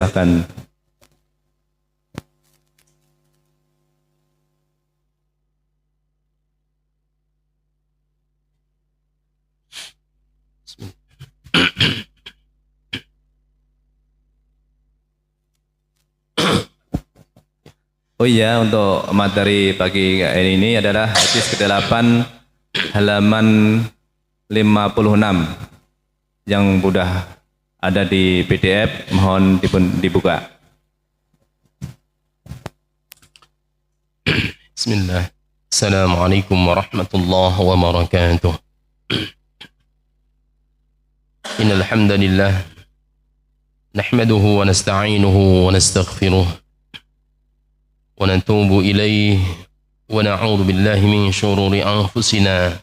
Silahkan. Oh iya, untuk materi pagi ini adalah hadis ke-8 halaman 56 yang sudah ada di PDF, mohon dibuka. Bismillah. Assalamualaikum warahmatullahi wabarakatuh. Innal hamdalillah nahmaduhu wa nasta'inuhu wa nastaghfiruh wa natubu ilayhi wa na'udzu billahi min shururi anfusina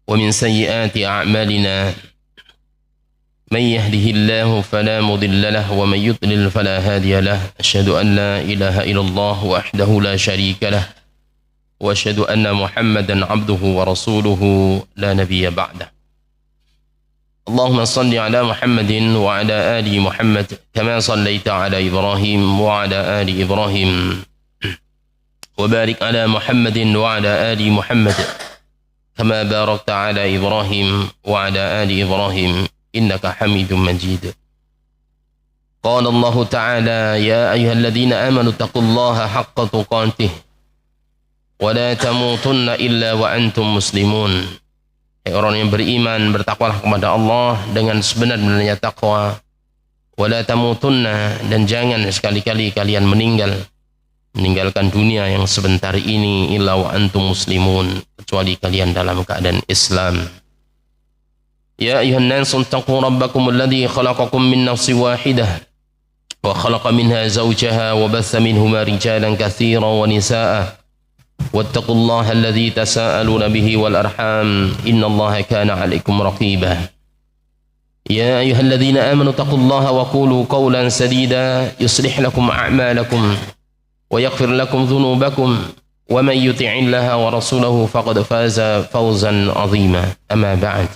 wa min sayyiati a'malina man yahdihillahu fala mudilla lahu wa man yudlil fala hadiya lahu asyhadu an la ilaha illallah wahdahu la syarika lahu wa asyhadu anna muhammadan abduhu wa rasuluhu la nabiyya ba'dah. Allahumma salli ala Muhammadin wa ala ali Muhammad kama sallaita ala Ibrahim wa ala ali Ibrahim wa barik ala Muhammadin wa ala ali Muhammad kama barakta ala Ibrahim wa ala ali Ibrahim innaka Hamidum Majid. Qala Allah Ta'ala ya ayyuhalladzina amanu taqullaha haqqa tuqatih wa la tamutunna illa wa antum muslimun. Orang yang beriman, bertakwalah kepada Allah dengan sebenar-benarnya takwa. Wala tamutunna, dan jangan sekali-kali kalian meninggalkan dunia yang sebentar ini illa wa antum muslimun, kecuali kalian dalam keadaan Islam. Ya ayuhan nasu taqu rabbakum alladhi khalaqakum min nafsin wahidah wa khalaqa minha zawjaha wa batha minhuma rijalan katsiran wa nisaa'a. واتقوا الله الذي تساءلون به والأرحام إن الله كان عليكم رقيبا يا أيها الذين آمنوا اتقوا الله وقولوا قولا سديدا يصلح لكم أعمالكم ويغفر لكم ذنوبكم ومن يطع الله ورسوله فقد فاز فوزا عظيما أما بعد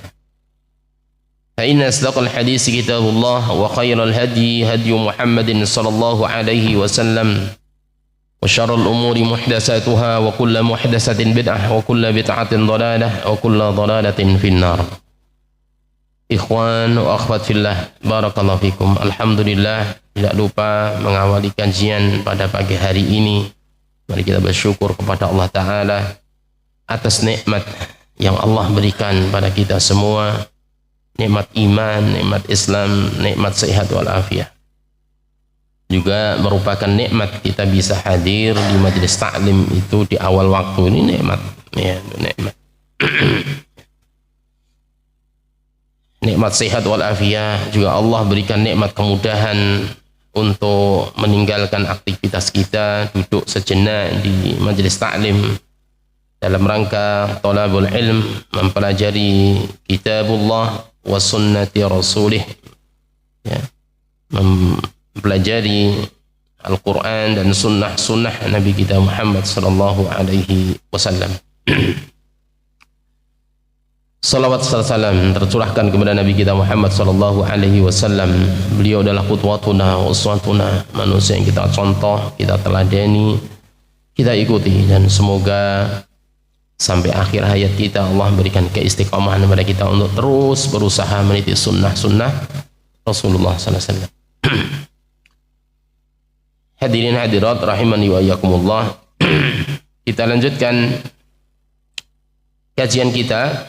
فإن أصدق الحديث كتاب الله وخير الهدي هدي محمد صلى الله عليه وسلم وشر الأمور محدثاتها وكل محدثة بدعة وكل بدعة ضلالة وكل ضلالة في النار. Ikhwan wa akhwat fillah, barakallahu fikum. Alhamdulillah, tidak lupa mengawali kajian pada pagi hari ini. Mari kita bersyukur kepada Allah Ta'ala atas nikmat yang Allah berikan pada kita semua. Nikmat iman, nikmat Islam, nikmat sehat walafiat. Juga merupakan nikmat kita bisa hadir di majelis taklim itu di awal waktu. Ini nikmat, ya, nikmat. Nikmat sehat walafiat. Juga Allah berikan nikmat kemudahan untuk meninggalkan aktivitas kita, duduk sejenak di majelis taklim dalam rangka thalabul ilm, mempelajari kitabullah wa sunnati rasulih, ya, mempelajari Al-Quran dan sunnah-sunnah Nabi kita Muhammad sallallahu alaihi wasallam. Salawat salam tercurahkan kepada Nabi kita Muhammad sallallahu alaihi wasallam. Beliau adalah qudwatuna wa uswatuna, manusia yang kita contoh, kita teladani, kita ikuti, dan semoga sampai akhir hayat kita Allah berikan keistiqomahan kepada kita untuk terus berusaha meniti sunnah-sunnah Rasulullah sallallahu alaihi wasallam. Hadirin hadirat rahimani wa iyyakumullah. Kita lanjutkan kajian kita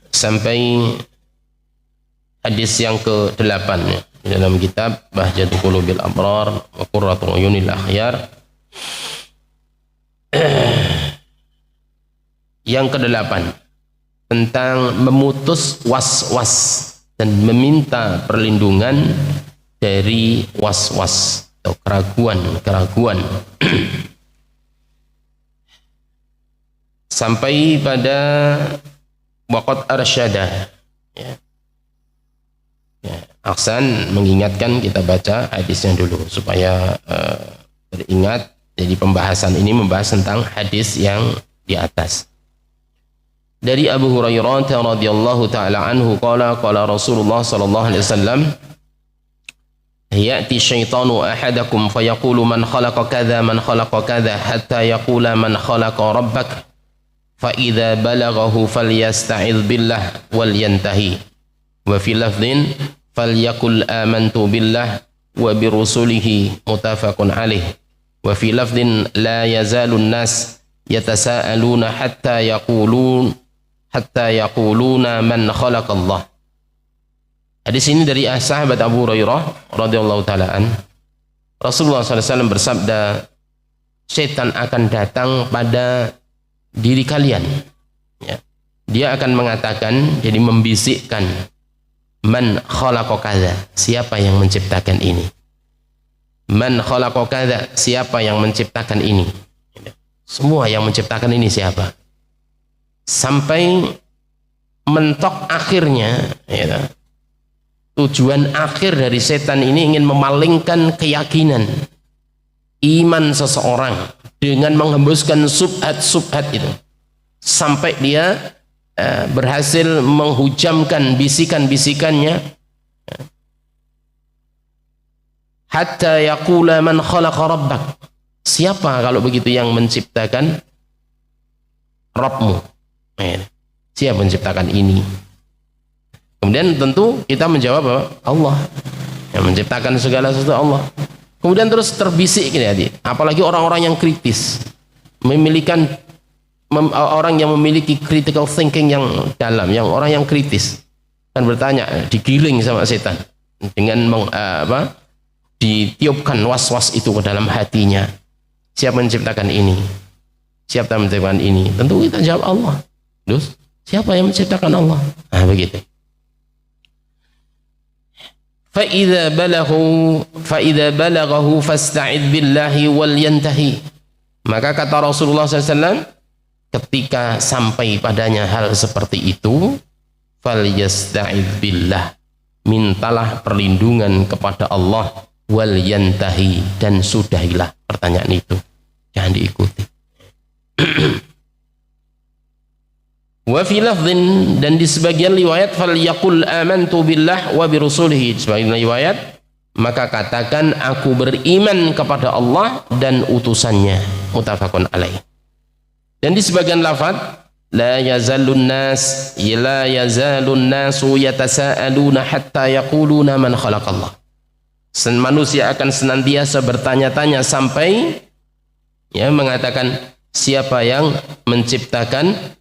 sampai hadis yang ke-8 ya, dalam kitab Bahjatul Qulubil Abrar wa Qurratul Uyunil Akhyar. Yang ke-8 tentang memutus was-was dan meminta perlindungan dari was-was atau keraguan-keraguan. Sampai pada waqad arsyada, ya. Aksan mengingatkan kita baca hadisnya dulu supaya beringat. Jadi pembahasan ini membahas tentang hadis yang di atas. Dari Abu Hurairah radhiyallahu taala anhu qala qala Rasulullah sallallahu alaihi wasallam ya'ti syaitanu ahadakum fayaqulu man khalaqa kadza man khalaqa kadza hatta yaqula man khalaqa rabbak fa idza balaghahu falyasta'idz billah wal yantahi wa fi lafdhin falyaqul amantu billah wa bi rusulihi muttafaqun alaih wa fi lafdhin la yazalun nas yatasaaluna hatta yaquluna man khalaqallah. Hadis ini dari sahabat Abu Hurairah radhiyallahu taala an. Rasulullah SAW bersabda, setan akan datang pada diri kalian. Ya. Dia akan mengatakan, jadi membisikkan, man khalaqa kadza, siapa yang menciptakan ini? Man khalaqa kadza, siapa yang menciptakan ini? Semua yang menciptakan ini siapa? Sampai mentok akhirnya, ya. Tujuan akhir dari setan ini ingin memalingkan keyakinan iman seseorang dengan menghembuskan subhat-subhat itu sampai dia berhasil menghujamkan bisikan-bisikannya hatta yaqula man khalaqa rabbak, siapa kalau begitu yang menciptakan Rabbmu? Siapa menciptakan ini? Kemudian tentu kita menjawab bahwa Allah yang menciptakan segala sesuatu, Allah. Kemudian terus terbisik gini, apalagi orang-orang yang kritis, orang yang memiliki critical thinking yang dalam, yang orang yang kritis kan bertanya, digiring sama setan dengan ditiupkan was-was itu ke dalam hatinya. Siapa menciptakan ini? Siapa yang menciptakan ini? Tentu kita jawab Allah. Terus siapa yang menciptakan Allah? Nah, begitu. فَإِذَا بَلَغَهُ فَاسْتَعِذْ بِاللَّهِ وَلْيَنْتَهِ. Maka kata Rasulullah SAW, ketika sampai padanya hal seperti itu, فَلْيَسْتَعِذْ بِاللَّهِ, mintalah perlindungan kepada Allah, وَلْيَنْتَهِ, dan sudahilah pertanyaan itu, jangan diikuti. Wa fi lafdhin, dan di sebagian riwayat falyaqul amantu billah wa bi rusulihi, sebagian riwayat maka katakan aku beriman kepada Allah dan utusannya, muttafaqun alaih. Dan di sebagian lafaz la yazalun nasu yatasaaluna hatta yaquluna man khalaqallah, manusia akan senantiasa bertanya-tanya sampai mengatakan siapa yang menciptakan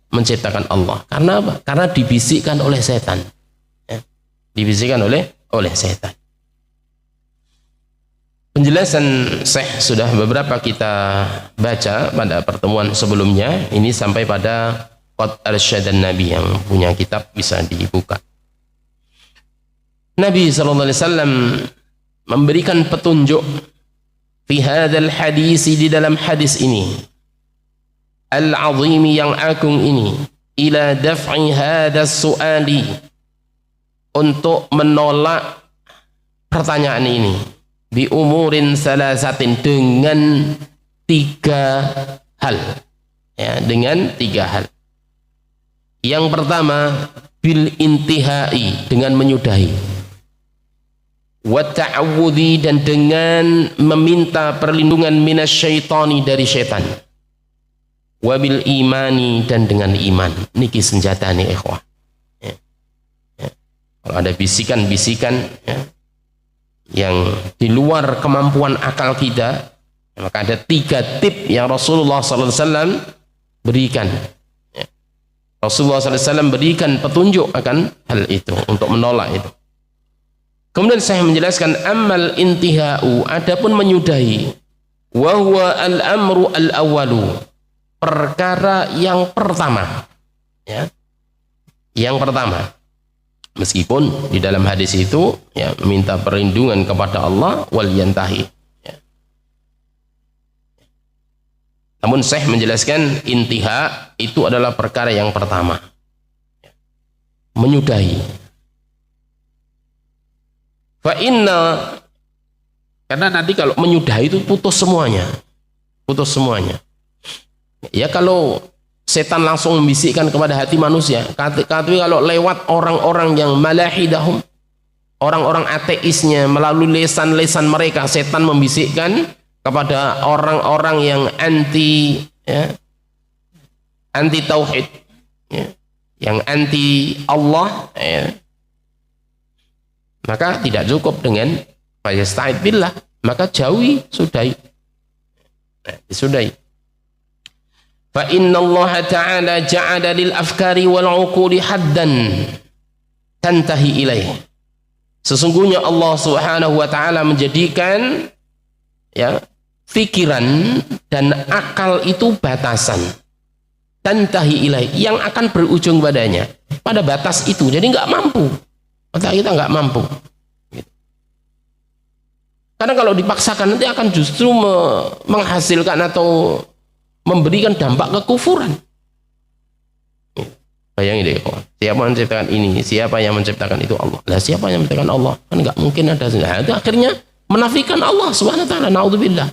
Allah. Karena apa? Karena dibisikkan oleh setan. Dibisikkan oleh setan. Penjelasan Syekh sudah beberapa kita baca pada pertemuan sebelumnya. Ini sampai pada Qad Arsyadan Nabi, yang punya kitab bisa dibuka. Nabi SAW memberikan petunjuk fi hadzal hadis, di dalam hadis ini al-azimi, yang agung ini, ila daf'i hadas su'ali, untuk menolak pertanyaan ini, bi umurin salasatin, dengan 3 hal, dengan 3 hal. Yang pertama, bil intihai, dengan menyudahi, wa ta'awudhi, dan dengan meminta perlindungan minasyaitani, dari syaitan, wabil imani, dan dengan iman. Niki senjata nih ikhwah. Kalau ada bisikan-bisikan yang di luar kemampuan akal kita, maka ada 3 tip yang Rasulullah SAW berikan. Rasulullah SAW berikan petunjuk akan hal itu, untuk menolak itu. Kemudian saya menjelaskan ammal intihau, adapun menyudahi, wa huwa al-amru al-awwalu, perkara yang pertama, yang pertama. Meskipun di dalam hadis itu minta perlindungan kepada Allah, wal yantahi. Namun Syekh menjelaskan intiha itu adalah perkara yang pertama, menyudahi. Fa inna, karena nanti kalau menyudahi itu putus semuanya. Ya, kalau setan langsung membisikkan kepada hati manusia, tapi kalau lewat orang-orang yang malahidahum, orang-orang ateisnya, melalui lesan-lesan mereka setan membisikkan kepada orang-orang yang anti anti tauhid, yang anti Allah, maka tidak cukup dengan fayasta'id billah, maka jauhi, sudahi. Disudahi. Fa inna Allah ta'ala ja'ala lil afkari wal uquli haddan tantahi ilaih. Sesungguhnya Allah Subhanahu wa taala menjadikan pikiran dan akal itu batasan. Tantahi ilaih, yang akan berujung padanya, pada batas itu. Jadi enggak mampu. Otak kita enggak mampu. Karena kalau dipaksakan nanti akan justru menghasilkan atau memberikan dampak kekufuran. Bayangin deh, siapa yang menciptakan ini, siapa yang menciptakan itu? Allah. Lah siapa yang menciptakan Allah? Kan nggak mungkin ada. Nah, itu akhirnya menafikan Allah Subhanahu wa taala. Naudzubillah.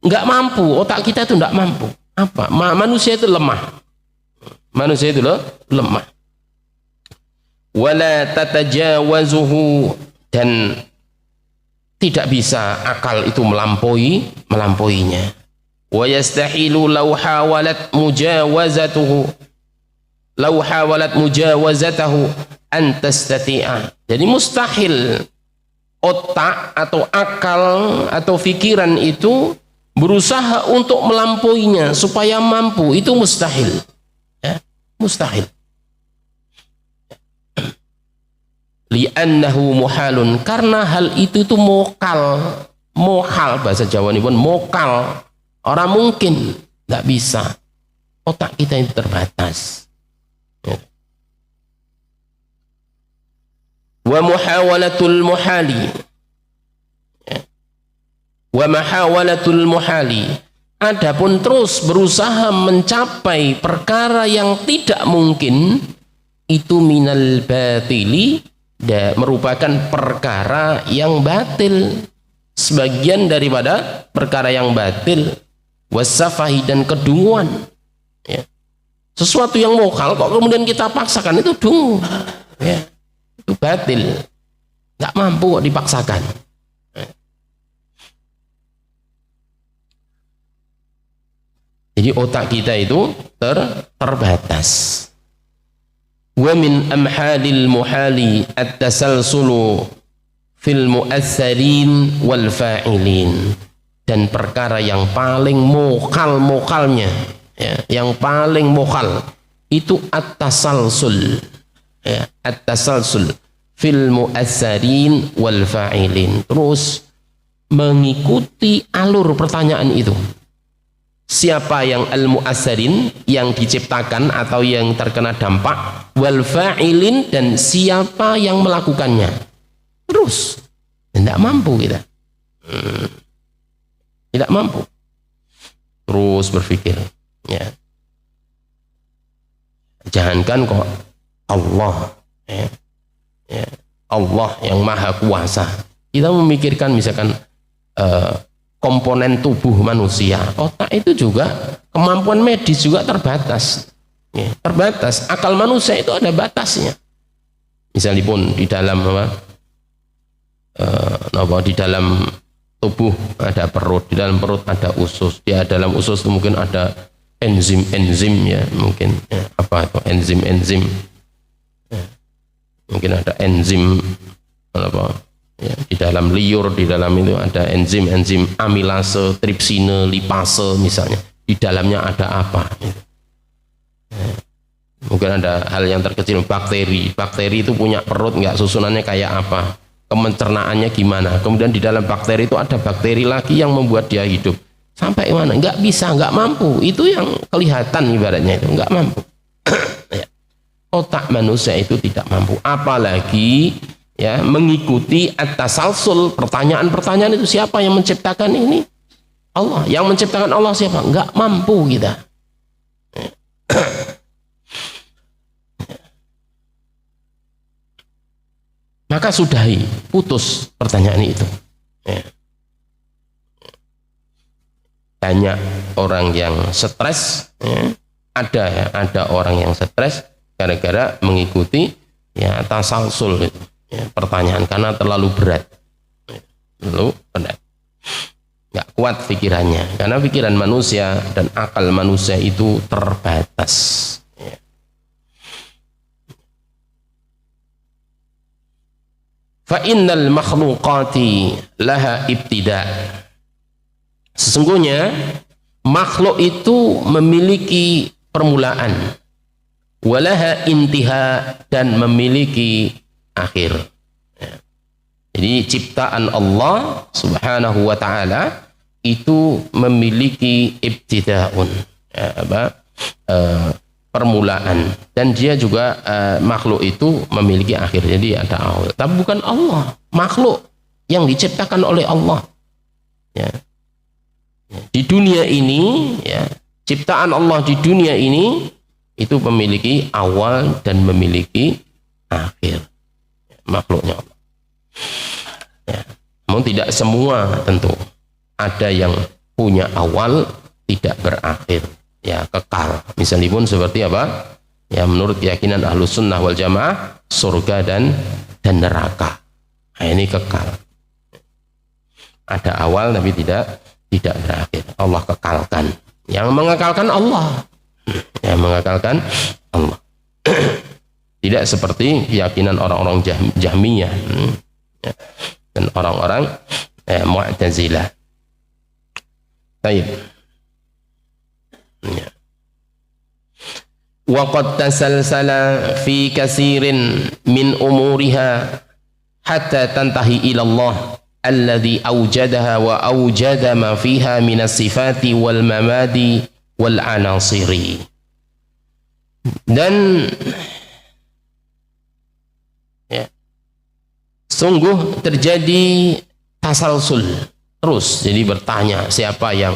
Nggak mampu, otak kita itu nggak mampu. Apa? Manusia itu lemah. Manusia itu lemah. Wala tatajawazuhu, dan tidak bisa akal itu melampauinya. Wa yastahilu law hawalat mujawazatahu an tastati'a. Jadi mustahil otak atau akal atau pikiran itu berusaha untuk melampauinya supaya mampu, itu mustahil. Mustahil. Li'annahu muhalun, karena hal itu tuh mohal bahasa Jawa ini pun mokal, orang mungkin, nggak bisa, otak kita itu terbatas. Wa muhawalatul muhali, wa mahawalatul muhali, adapun terus berusaha mencapai perkara yang tidak mungkin, itu minal batili, merupakan perkara yang batil, sebagian daripada perkara yang batil, wasafahi, dan kedunguan. Sesuatu yang mokal kok kemudian kita paksakan, itu dungu, itu batil, nggak mampu kok dipaksakan. Jadi otak kita itu terbatas. Wa min amhalil muhali at-tasalsulu fil mu'assarin wal fa'ilin, dan perkara yang paling mokalnya, yang paling mokal itu at-tasalsul, at-tasalsul fil mu'assarin wal fa'ilin, terus mengikuti alur pertanyaan itu. Siapa yang al-mu'assarin, yang diciptakan atau yang terkena dampak, wal fa'ilin, dan siapa yang melakukannya. Terus tidak mampu kita, tidak mampu terus berpikir, jangankan kok Allah, Allah yang maha kuasa, kita memikirkan misalkan komponen tubuh manusia, otak itu juga, kemampuan medis juga terbatas. Terbatas, akal manusia itu ada batasnya. Misalnya pun di dalam di dalam tubuh ada perut, di dalam perut ada usus, di dalam usus itu mungkin ada enzim, mungkin apa itu enzim, mungkin ada enzim di dalam liur, di dalam itu ada enzim amilase, tripsine, lipase misalnya, di dalamnya ada apa, mungkin ada hal yang terkecil, bakteri itu punya perut nggak, susunannya kayak apa, kemencernaannya gimana, kemudian di dalam bakteri itu ada bakteri lagi yang membuat dia hidup, sampai mana, nggak bisa, nggak mampu, itu yang kelihatan ibaratnya, itu nggak mampu. Otak manusia itu tidak mampu, apalagi mengikuti at-tasalsul, pertanyaan-pertanyaan itu. Siapa yang menciptakan ini? Allah. Yang menciptakan Allah siapa? Enggak mampu kita. Maka sudahi, putus pertanyaan itu. Banyak orang yang stres, ada orang yang stres gara-gara mengikuti Ya, tasalsul itu. Ya, pertanyaan karena terlalu berat. Terlalu berat. Nggak kuat pikirannya, karena pikiran manusia dan akal manusia itu terbatas. Ya. Fa innal makhluqati laha ibtida. Sesungguhnya makhluk itu memiliki permulaan, walaha intiha, dan memiliki akhir. Ya. Jadi ciptaan Allah Subhanahu wa taala itu memiliki ibtidaun, permulaan, dan dia juga makhluk itu memiliki akhir. Jadi ada awal, tapi bukan Allah, makhluk yang diciptakan oleh Allah. Ya. Di dunia ini, ya, ciptaan Allah di dunia ini itu memiliki awal dan memiliki akhir. Ya, makhluknya Allah. Ya. Namun tidak semua tentu. Ada yang punya awal tidak berakhir. Ya, kekal. Misalnya pun seperti apa? Ya, menurut keyakinan Ahlus Sunnah wal Jamaah, surga dan neraka. Nah, ini kekal. Ada awal tapi tidak berakhir. Allah kekalkan. Yang mengekalkan Allah. Yang mengekalkan Allah. Tidak seperti keyakinan orang-orang Jahmiyah dan orang-orang Mu'tazilah. Baik. Ya. Waqad tasalsala fi katsirin min umuriha hatta tantahi ila Allah alladhi awjadaha wa awjada ma fiha min as-sifati wal mamadi wal anasiri. Dan ya, sungguh terjadi tasalsul terus, jadi bertanya siapa yang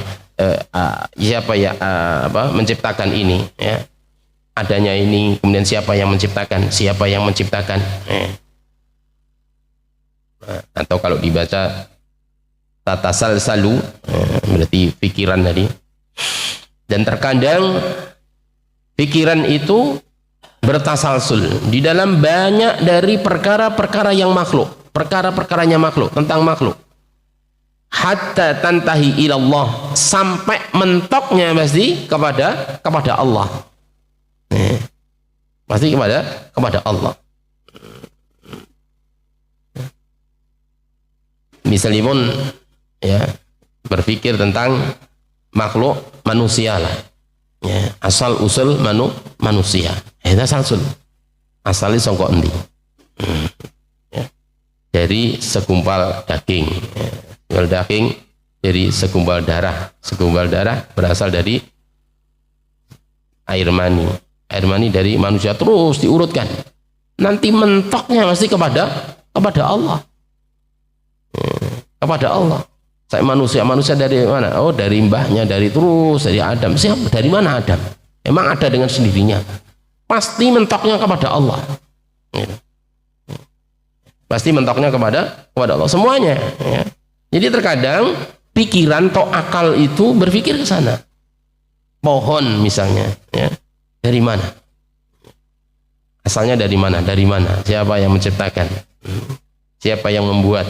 menciptakan ini, ya. Adanya ini, kemudian siapa yang menciptakan, ya. Atau kalau dibaca tatasalsalu, berarti pikiran tadi. Dan terkadang pikiran itu bertasalsul di dalam banyak dari perkara-perkara yang makhluk, perkara-perkaranya makhluk, tentang makhluk. Hatta tantahi ilallah, sampai mentoknya pasti kepada Allah. Pasti kepada Allah. Misalnya pun, ya, berpikir tentang makhluk manusia lah, ya, asal usul manusia. Itu asalsul. Asalnya sangka endi? Ya. Dari segumpal daging. Ya. Daging dari segumpal darah. Segumpal darah berasal dari air mani. Air mani dari manusia terus diurutkan. Nanti mentoknya pasti kepada Allah. Kepada Allah. Saya manusia dari mana? Oh, dari mbahnya, dari Adam. Siapa? Dari mana Adam? Emang ada dengan sendirinya. Pasti mentoknya kepada Allah. Pasti mentoknya kepada Allah semuanya, ya. Jadi terkadang pikiran atau akal itu berpikir ke sana. Pohon misalnya, ya. Dari mana? Asalnya dari mana? Dari mana? Siapa yang menciptakan? Siapa yang membuat?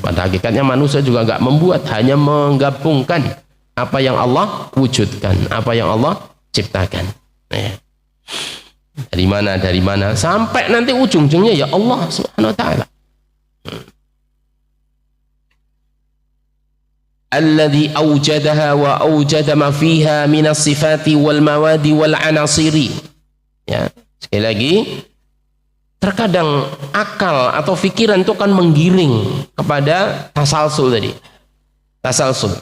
Pada hakikatnya manusia juga enggak membuat, hanya menggabungkan apa yang Allah wujudkan, apa yang Allah ciptakan. Ya. Dari mana? Dari mana? Sampai nanti ujung-ujungnya ya Allah Subhanahu wa taala. Alladhi awjadaha wa awjada ma fiha minas sifati wal mawadi wal anasiri. Ya, sekali lagi, terkadang akal atau pikiran itu akan menggiring kepada tasalsul tadi. Tasalsul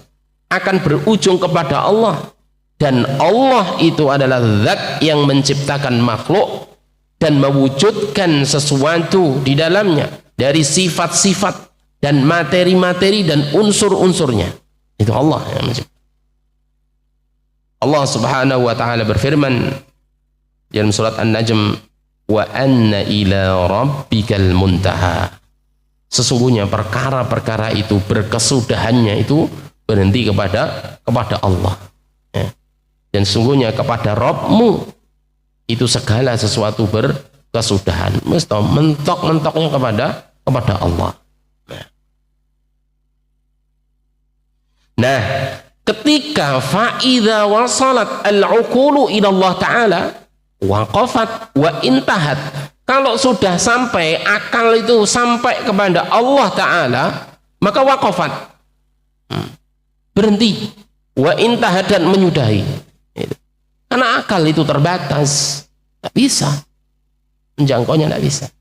akan berujung kepada Allah, dan Allah itu adalah zat yang menciptakan makhluk dan mewujudkan sesuatu di dalamnya dari sifat-sifat dan materi-materi dan unsur-unsurnya. Itu Allah yang mencipta. Allah Subhanahu wa taala berfirman dalam surat An-Najm, wa anna ila rabbikal muntaha. Sesungguhnya perkara-perkara itu berkesudahannya itu berhenti kepada Allah. Ya. Dan sesungguhnya kepada Rabbmu itu segala sesuatu kesudahan, mesti mentok-mentoknya kepada Allah. Nah, ketika fa'idha wasalat al-uqulu ila Allah Ta'ala waqafat wa intahat, kalau sudah sampai akal itu sampai kepada Allah Ta'ala, maka waqafat, berhenti, wa intahat, dan menyudahi. Karena akal itu terbatas, tak bisa menjangkaunya, tak bisa.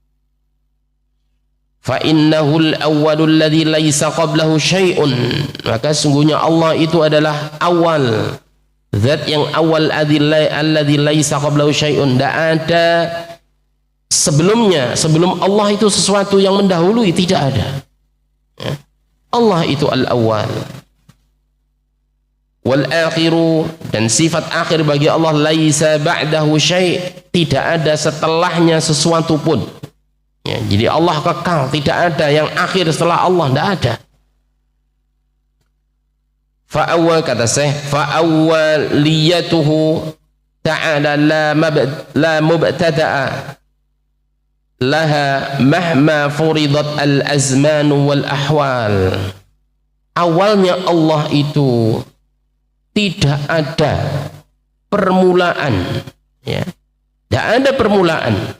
Fa innahul awwalul ladzi laisa qablahu syai'un, maka sungguhnya Allah itu adalah awal, zat yang awal, alladzi laisa qablahu syai'un, tidak ada sebelumnya, sebelum Allah itu sesuatu yang mendahului, tidak ada. Allah itu al-awwal. Wal akhiru, dan sifat akhir bagi Allah, laisa ba'dahu syai', tidak ada setelahnya sesuatu pun. Ya, jadi Allah kekal, tidak ada yang akhir setelah Allah, tidak ada. Fa'awwal, kata Syekh, fa'awwaliyatuhu ta'ala la mubtada'a laha mahma furidat al-azman wal ahwal. Awalnya Allah itu tidak ada permulaan, ya, tidak ada permulaan.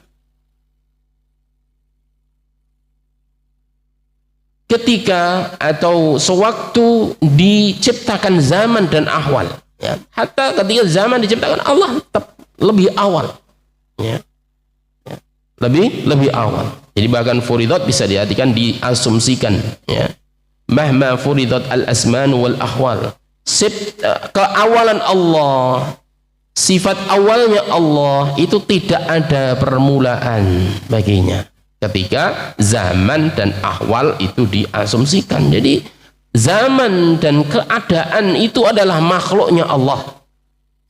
Ketika atau sewaktu diciptakan zaman dan ahwal, ya, hatta ketika zaman diciptakan Allah tetap lebih awal, ya, ya, lebih awal. Jadi bahkan furidat bisa diartikan diasumsikan, ya, mahma furidat al asman wal ahwal, keawalan Allah, sifat awalnya Allah itu tidak ada permulaan baginya. Ketika zaman dan ahwal itu diasumsikan. Jadi zaman dan keadaan itu adalah makhluknya Allah,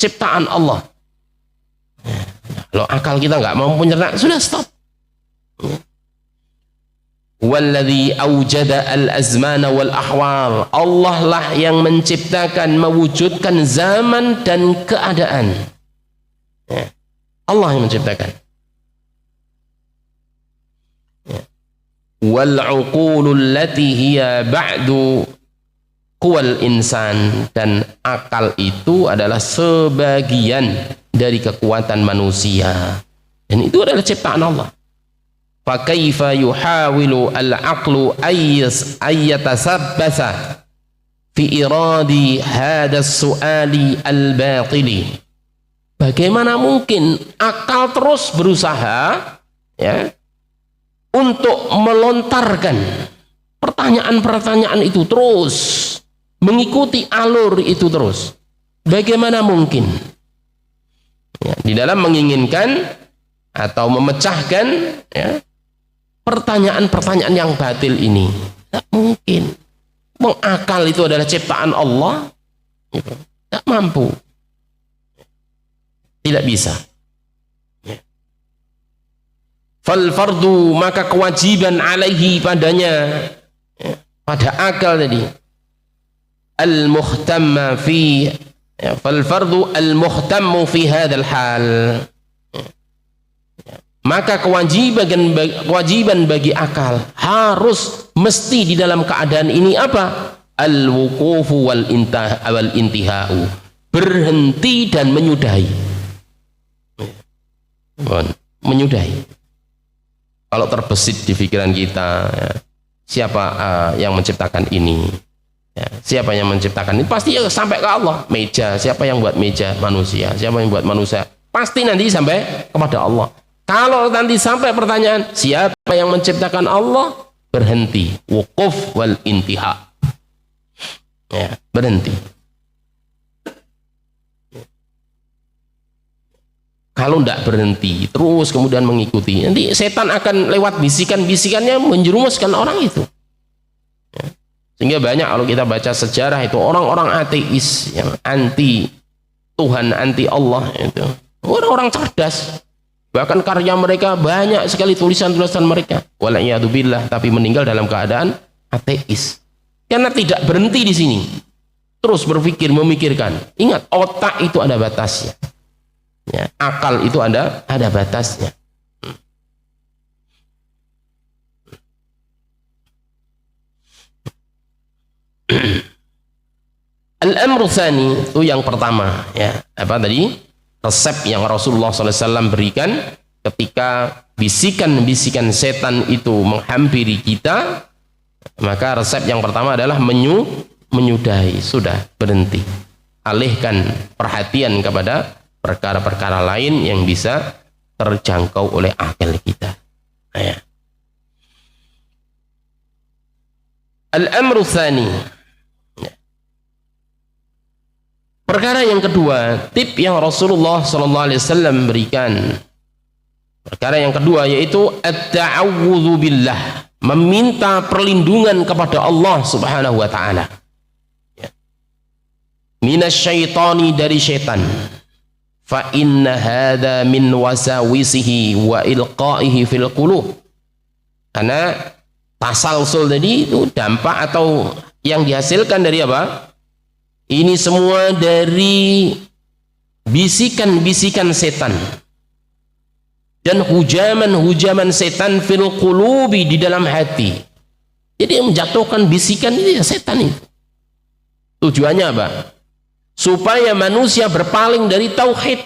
ciptaan Allah. Kalau akal kita nggak mampu nyerah, sudah stop. Walladzi awjada al-azmana wal ahwal, Allah lah yang menciptakan, mewujudkan zaman dan keadaan. Allah yang menciptakan. Wal uqulul lati hiya ba'du quwal insan, dan akal itu adalah sebagian dari kekuatan manusia, dan itu adalah ciptaan Allah. Fa kaifa yuhawilu al aqlu ayyatasabbasa fi iradi hada su'ali al batili, bagaimana mungkin akal terus berusaha, ya, untuk melontarkan pertanyaan-pertanyaan itu terus, mengikuti alur itu terus. Bagaimana mungkin, ya, di dalam menginginkan atau memecahkan, ya, pertanyaan-pertanyaan yang batil ini? Tidak mungkin. Akal itu adalah ciptaan Allah, gitu. Tidak mampu, tidak bisa. Fal fardu, maka kewajiban alaihi padanya, ya, pada akal tadi, al muhtamma fi, ya, fal fardu al muhtammu fi hadzal hal, ya, ya, maka kewajiban bagi akal harus mesti di dalam keadaan ini apa? Al wuqufu wal intihau, berhenti dan menyudahi, menyudahi. Kalau terbesit di pikiran kita, ya, siapa yang menciptakan ini, ya, siapa yang menciptakan ini, pasti ya sampai ke Allah. Meja, siapa yang buat meja? Manusia. Siapa yang buat manusia? Pasti nanti sampai kepada Allah. Kalau nanti sampai pertanyaan siapa yang menciptakan Allah, berhenti, wukuf wal intiha, ya, berhenti. Kalau tidak berhenti terus kemudian mengikuti, nanti setan akan lewat bisikan-bisikannya menjerumuskan orang itu, ya. Sehingga banyak kalau kita baca sejarah itu orang-orang ateis yang anti Tuhan, anti Allah, itu orang-orang cerdas, bahkan karya mereka banyak sekali, tulisan-tulisan mereka wala'iyadzubillah, tapi meninggal dalam keadaan ateis karena tidak berhenti di sini, terus berpikir, memikirkan. Ingat, otak itu ada batasnya, ya, akal itu ada batasnya. Al-amru tsani itu yang pertama, ya. Apa tadi? Resep yang Rasulullah SAW berikan ketika bisikan-bisikan setan itu menghampiri kita, maka resep yang pertama adalah menyudahi, sudah berhenti. Alihkan perhatian kepada perkara-perkara lain yang bisa terjangkau oleh akal kita. Ya. Al-amru tsani. Perkara yang kedua, tip yang Rasulullah SAW berikan. Perkara yang kedua yaitu at-ta'awudzu billah, meminta perlindungan kepada Allah Subhanahu wa taala. Ya. Minasyaitani, dari syaitan. Fa inna hadza min wasawisihi wa ilqaihi fil qulub. Karena tasalsul tadi itu dampak atau yang dihasilkan dari apa? Ini semua dari bisikan-bisikan setan dan hujaman-hujaman setan fil qulubi, di dalam hati. Jadi yang menjatuhkan bisikan ini ya setan itu. Tujuannya apa? Supaya manusia berpaling dari tauhid,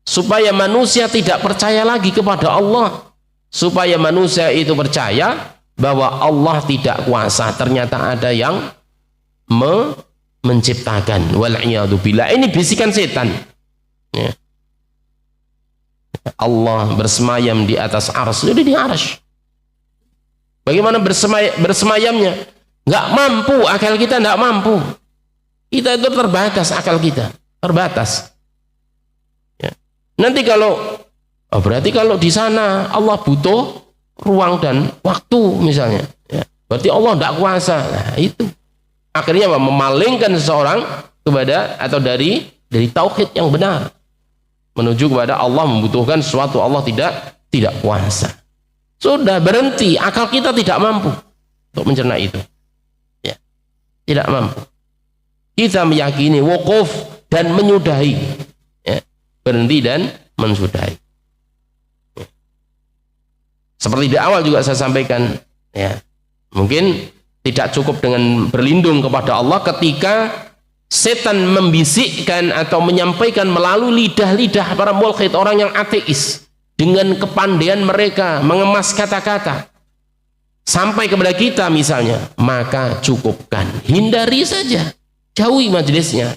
supaya manusia tidak percaya lagi kepada Allah, supaya manusia itu percaya bahwa Allah tidak kuasa, ternyata ada yang menciptakan. Wal'iyadu billah. Ini bisikan setan. Ya. Allah bersemayam di atas arsy, jadi di arsy. Bagaimana bersemayamnya? Nggak mampu, akal kita nggak mampu. Kita itu terbatas, akal kita terbatas. Ya. Nanti kalau berarti kalau di sana Allah butuh ruang dan waktu misalnya, ya. Berarti Allah nggak kuasa. Nah, itu akhirnya apa? Memalingkan seseorang kepada atau dari tauhid yang benar, menuju kepada Allah membutuhkan sesuatu, Allah tidak kuasa. Sudah berhenti, akal kita tidak mampu untuk mencerna itu. Ya, tidak mampu. Kita meyakini wukuf dan menyudahi, ya, berhenti dan mensudahi. Ya. Seperti di awal juga saya sampaikan, ya, mungkin tidak cukup dengan berlindung kepada Allah ketika setan membisikkan atau menyampaikan melalui lidah-lidah para mulhid, orang yang ateis, dengan kepandaian mereka mengemas kata-kata sampai kepada kita misalnya, maka cukupkan, hindari saja, jauhi majelisnya.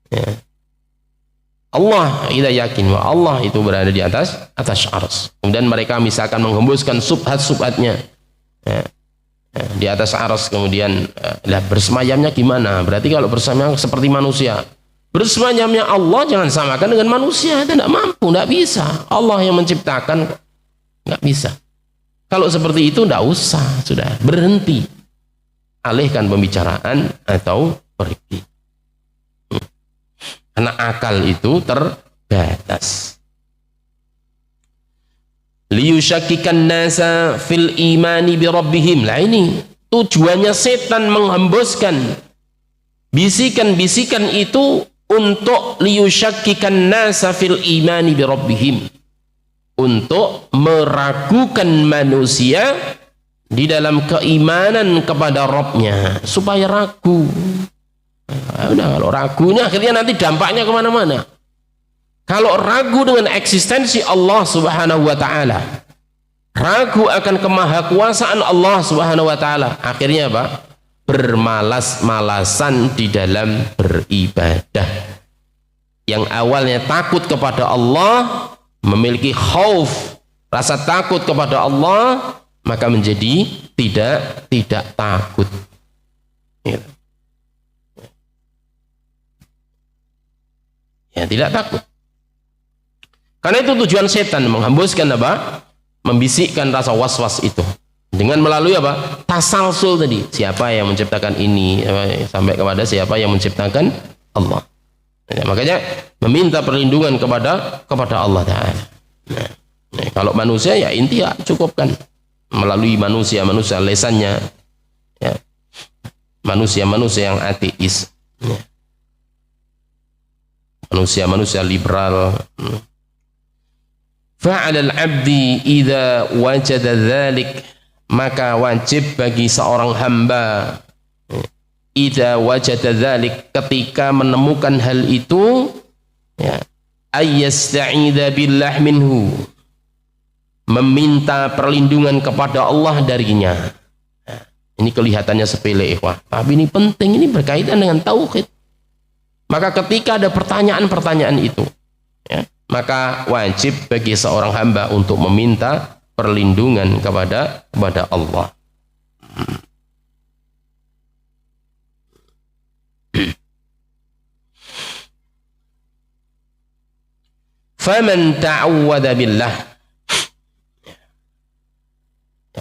Ya. Allah, kita yakin bahwa Allah itu berada di atas arsy. Kemudian mereka misalkan menghembuskan subhat-subhatnya, ya, di atas arsy, kemudian bersemayamnya gimana? Berarti kalau bersemayam seperti manusia, bersemayamnya Allah jangan samakan dengan manusia, tidak mampu, tidak bisa. Allah yang menciptakan, nggak bisa. Kalau seperti itu tidak usah, sudah berhenti, alihkan pembicaraan atau pergi. Karena akal itu terbatas. Liyusyakkikan nasa fil imani bi rabbihim. Lah ini tujuannya setan menghembuskan bisikan-bisikan itu untuk liyusyakkikan nasa fil imani bi rabbihim, untuk meragukan manusia di dalam keimanan kepada Rabbnya, supaya ragu. Udah, kalau ragunya akhirnya nanti dampaknya kemana-mana. Kalau ragu dengan eksistensi Allah Subhanahu wa ta'ala, ragu akan kemahakuasaan Allah Subhanahu wa ta'ala, akhirnya apa? Bermalas-malasan di dalam beribadah. Yang awalnya takut kepada Allah, memiliki khauf, rasa takut kepada Allah, maka menjadi tidak takut. Ya, tidak takut. Karena itu tujuan setan menghembuskan apa? Membisikkan rasa was-was itu dengan melalui apa? Tasalsul tadi. Siapa yang menciptakan ini? Sampai kepada siapa yang menciptakan? Allah. Ya, makanya meminta perlindungan kepada Allah Ta'ala. Nah, kalau manusia ya inti ya cukupkan melalui manusia lesannya, ya. Manusia yang ateis, ya. Manusia liberal. Fa'alal abdi idza wajada dzalik, maka wajib bagi seorang hamba Idza wajada dzalik, ketika menemukan hal itu, ya, ayyasta'idza billah minhu, meminta perlindungan kepada Allah darinya. Nah, ini kelihatannya sepele, ikhwah, tapi ini penting, ini berkaitan dengan tauhid. Maka ketika ada pertanyaan-pertanyaan itu, ya, maka wajib bagi seorang hamba untuk meminta perlindungan kepada Allah. Faman ta'awwadha billah, ya,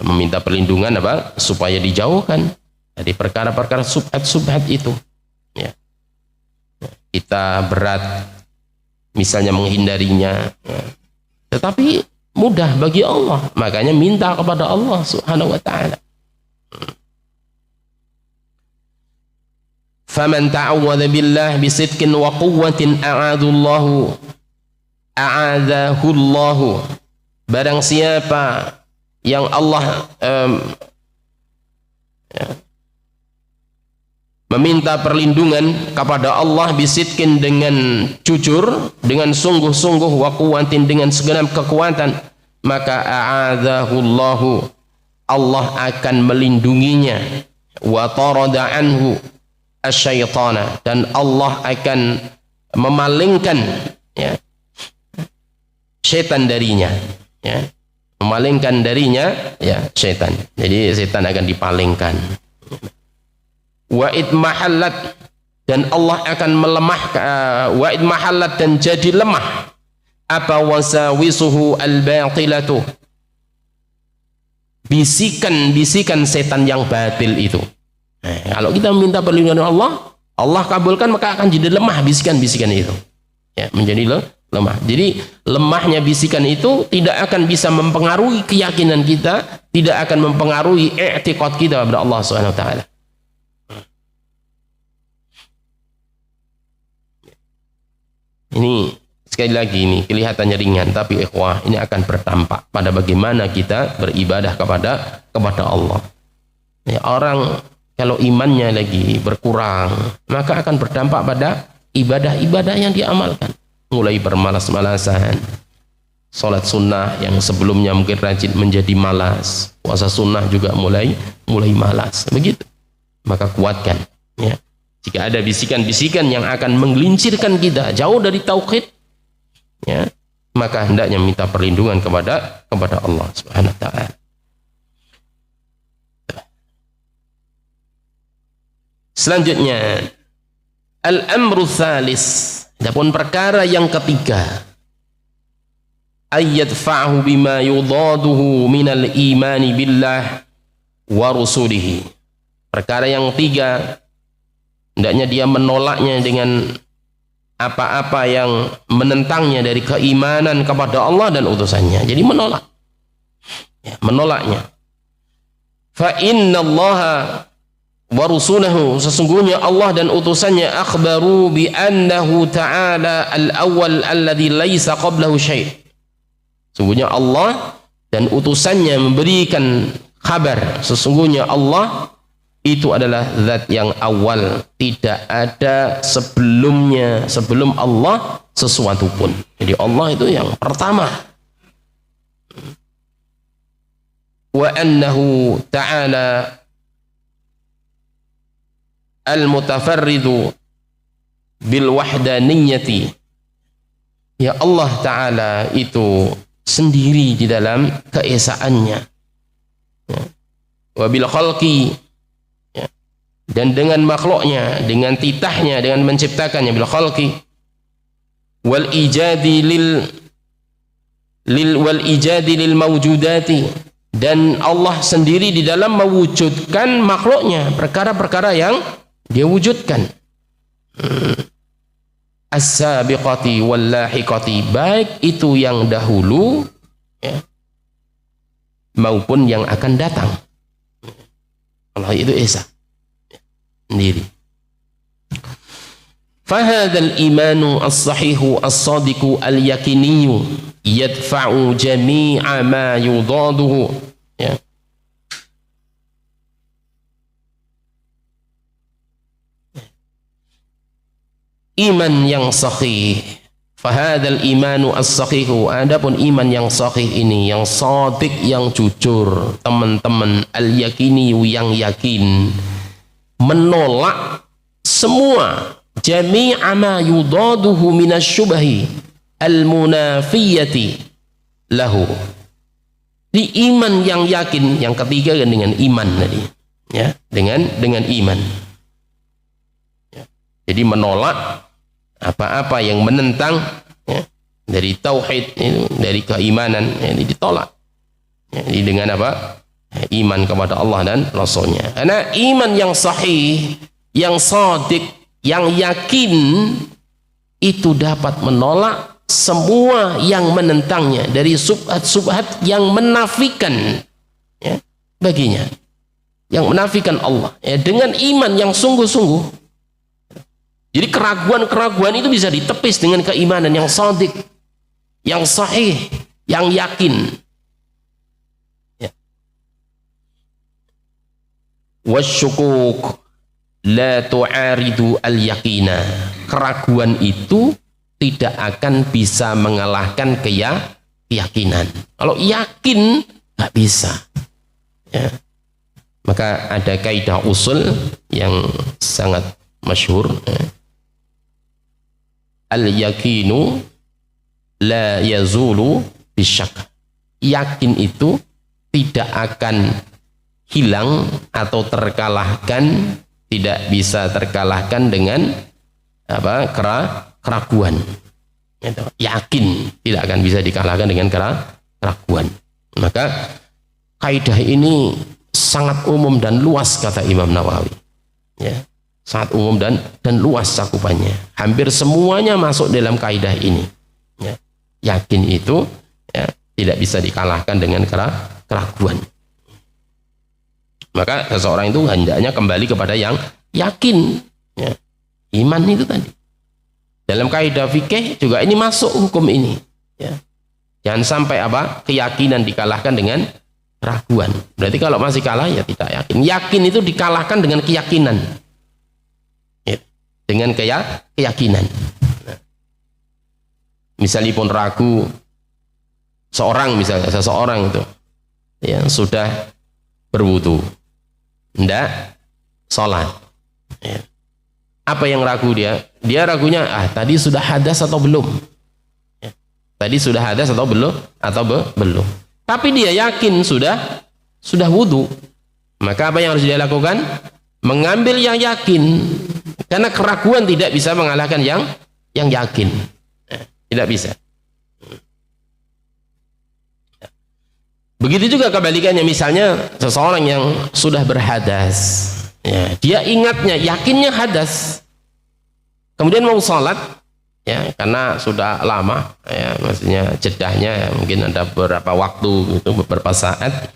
meminta perlindungan apa? Supaya dijauhkan dari perkara-perkara subhat itu. Ya. Kita berat misalnya menghindarinya, ya, tetapi mudah bagi Allah, makanya minta kepada Allah Subhanahu wa ta'ala. Faman ta'awwadha billah bisidqin wa quwwatin a'adzahullahu, barang siapa yang Allah meminta perlindungan kepada Allah bisidqin, dengan jujur, dengan sungguh-sungguh, wa quwwatin, dengan segenap kekuatan, maka a'adzahullahu, Allah akan melindunginya, wa tarada anhu asyaitana, dan Allah akan memalingkan, ya, setan darinya, ya, memalingkan darinya, ya, setan. Jadi setan akan dipalingkan. Wa idmahallat, dan Allah akan melemahkan, wa idmahallat, dan jadi lemah, apa wasawisuhu al-batilatu, bisikan-bisikan setan yang batil itu. Nah, kalau kita meminta perlindungan Allah, Allah kabulkan, maka akan jadi lemah bisikan-bisikan itu, ya, menjadi lemah. Jadi lemahnya bisikan itu tidak akan bisa mempengaruhi keyakinan kita, tidak akan mempengaruhi i'tiqad kita kepada Allah Subhanahu wa ta'ala. Ini sekali lagi, ini kelihatannya ringan, tapi ikhwah, ini akan berdampak pada bagaimana kita beribadah kepada Allah. Ya, orang kalau imannya lagi berkurang, maka akan berdampak pada ibadah-ibadah yang diamalkan. Mulai bermalas-malasan, sholat sunnah yang sebelumnya mungkin rajin menjadi malas, puasa sunnah juga mulai malas, begitu. Maka kuatkan, ya. Jika ada bisikan-bisikan yang akan menggelincirkan kita jauh dari tauhid, ya, maka hendaknya minta perlindungan kepada Allah Subhanahu wa ta'ala. Selanjutnya, al-amru tsalis, adapun perkara yang ketiga, ayyadfa'hu bima yudaduhu minal imani billah wa rusulihi. Perkara yang ketiga, hendaknya dia menolaknya dengan apa-apa yang menentangnya dari keimanan kepada Allah dan utusannya. Jadi menolak, ya, menolaknya. Fa inna Allaha wa rusulahu, sesungguhnya Allah dan utusannya, akhbaru bi annahu ta'ala al-awwal alladhi laisa qablahu syai'. Sesungguhnya Allah dan utusannya memberikan kabar, sesungguhnya Allah itu adalah zat yang awal, tidak ada sebelumnya, sebelum Allah sesuatu pun. Jadi Allah itu yang pertama. Wa annahu ta'ala al-mutafarridu bil wahdaniyati, ya, Allah Ta'ala itu sendiri di dalam keesaannya, ya. Wa bil khalqi, ya, dan dengan makhluknya, dengan titahnya, dengan menciptakannya, bil khalqi, wal ijadi wal ijadi lil mawjudati, dan Allah sendiri di dalam mewujudkan makhluknya, perkara-perkara yang dia wujudkan, as-sabiqati wal lahiqati, baik itu yang dahulu, ya, maupun yang akan datang. Allah itu esa sendiri. Fahadzal imanu as-sahihu as-sadiqu al-yakiniyu yadfa'u jami'a ma yudaduhu, ya. iman yang sahih. Fahadal imanu as-sahihu, adapun iman yang sahih ini, yang shadiq, yang jujur, teman-teman, al-yakini, yang yakin, menolak semua jami'a ma yudaduhu minasyubahi al-munafiyati lahu. Di iman yang yakin, yang ketiga kan dengan iman tadi, ya, dengan iman. Ya. Jadi menolak apa-apa yang menentang, ya, dari tauhid, dari keimanan, ya, ini ditolak. Ya, ini dengan apa? Iman kepada Allah dan Rasulnya. Karena iman yang sahih, yang shadiq, yang yakin, itu dapat menolak semua yang menentangnya dari subhat-subhat yang menafikan, ya, baginya, yang menafikan Allah, ya, dengan iman yang sungguh-sungguh. Jadi keraguan-keraguan itu bisa ditepis dengan keimanan yang shadiq, yang sahih, yang yakin. Ya. Wasyukuk la tu'aridu al-yaqina. Keraguan itu tidak akan bisa mengalahkan keyakinan. Kalau yakin nggak bisa. Ya. Maka ada kaidah usul yang sangat masyhur. Ya. Al-yakinu la yazulu bisyak. Yakin itu tidak akan hilang atau terkalahkan, tidak bisa terkalahkan dengan apa? Keraguan. Yakin tidak akan bisa dikalahkan dengan keraguan. Maka kaidah ini sangat umum dan luas, kata Imam Nawawi. Ya. Sangat umum dan luas cakupannya. Hampir semuanya masuk dalam kaidah ini. Ya. Yakin itu, ya, tidak bisa dikalahkan dengan keraguan. Maka seseorang itu hendaknya kembali kepada yang yakin. Ya. Iman itu tadi. Dalam kaidah fikih juga ini masuk hukum ini. Ya. Jangan sampai apa? Keyakinan dikalahkan dengan keraguan. Berarti kalau masih kalah, ya tidak yakin. Yakin itu dikalahkan dengan keyakinan. Dengan keyakinan. Nah, misalnya pun ragu, seseorang itu yang sudah berwudu, hendak sholat, ya. Apa yang ragu dia? Dia ragunya, tadi sudah hadas atau belum? Ya. Tadi sudah hadas atau belum? Belum. Tapi dia yakin sudah wudu. Maka apa yang harus dia lakukan? Mengambil yang yakin. Karena keraguan tidak bisa mengalahkan yang yakin. Tidak bisa. Begitu juga kebalikannya, misalnya seseorang yang sudah berhadas, ya, dia ingatnya, yakinnya hadas, kemudian mau sholat, ya, karena sudah lama, ya, maksudnya jedahnya, ya, mungkin ada beberapa waktu, gitu, beberapa saat,